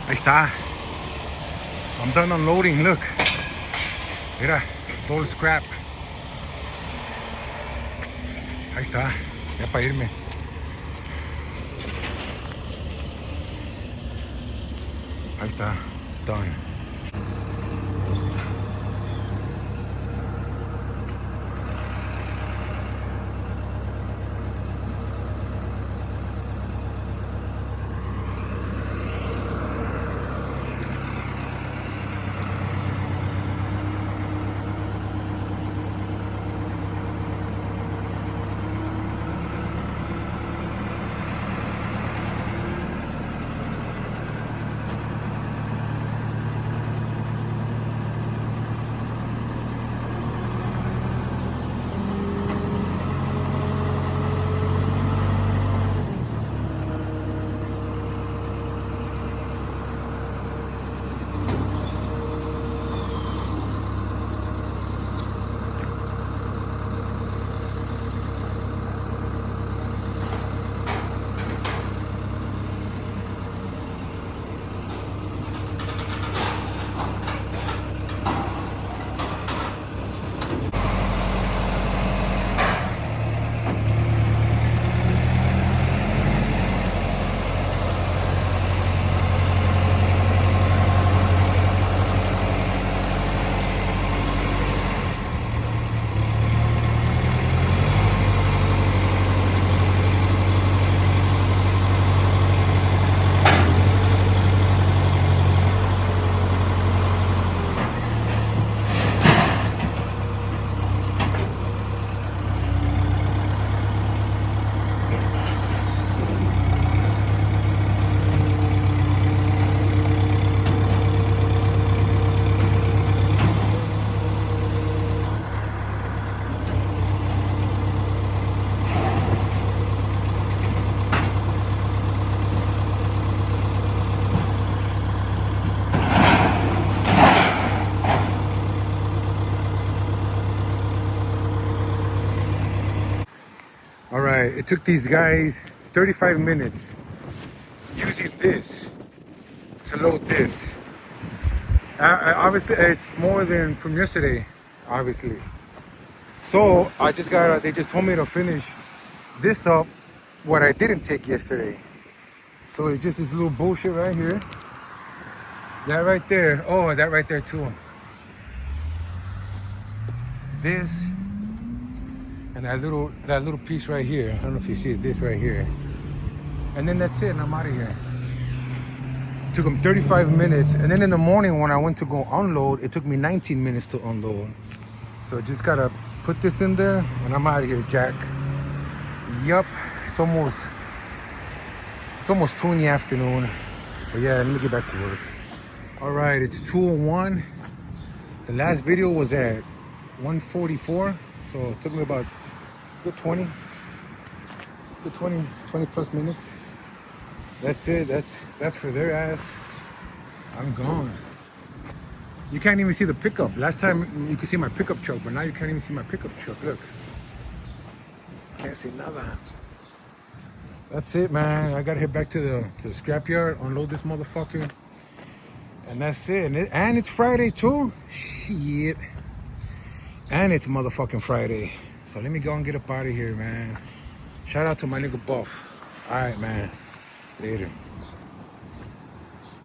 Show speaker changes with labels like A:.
A: Ahí está. I'm done unloading. Look. Mira, todo el scrap. Ahí está. Ya para irme. Ahí está. Done. All right, it took these guys 35 minutes using this to load this. Obviously, it's more than from yesterday, obviously. So they just told me to finish this up, what I didn't take yesterday. So it's just this little bullshit right here. That right there. Oh, that right there too. This. And that little piece right here. I don't know if you see it, this right here. And then that's it, and I'm out of here. It took them 35 minutes. And then in the morning when I went to go unload, it took me 19 minutes to unload. So just gotta put this in there and I'm out of here, Jack. Yup, it's almost 2 in the afternoon. But yeah, let me get back to work. All right, it's 2:01. The last video was at 1:44. So it took me about good 20 plus minutes. That's it. That's for their ass. I'm gone. You can't even see the pickup. Last time you could see my pickup truck, but now you can't even see my pickup truck. Look. Can't see nada. That's it, man. I gotta head back to the scrapyard, unload this motherfucker. And that's it. And it's Friday too. Shit. And it's motherfucking Friday. So let me go and get up out of here, man. Shout out to my nigga Buff. All right, man. Later.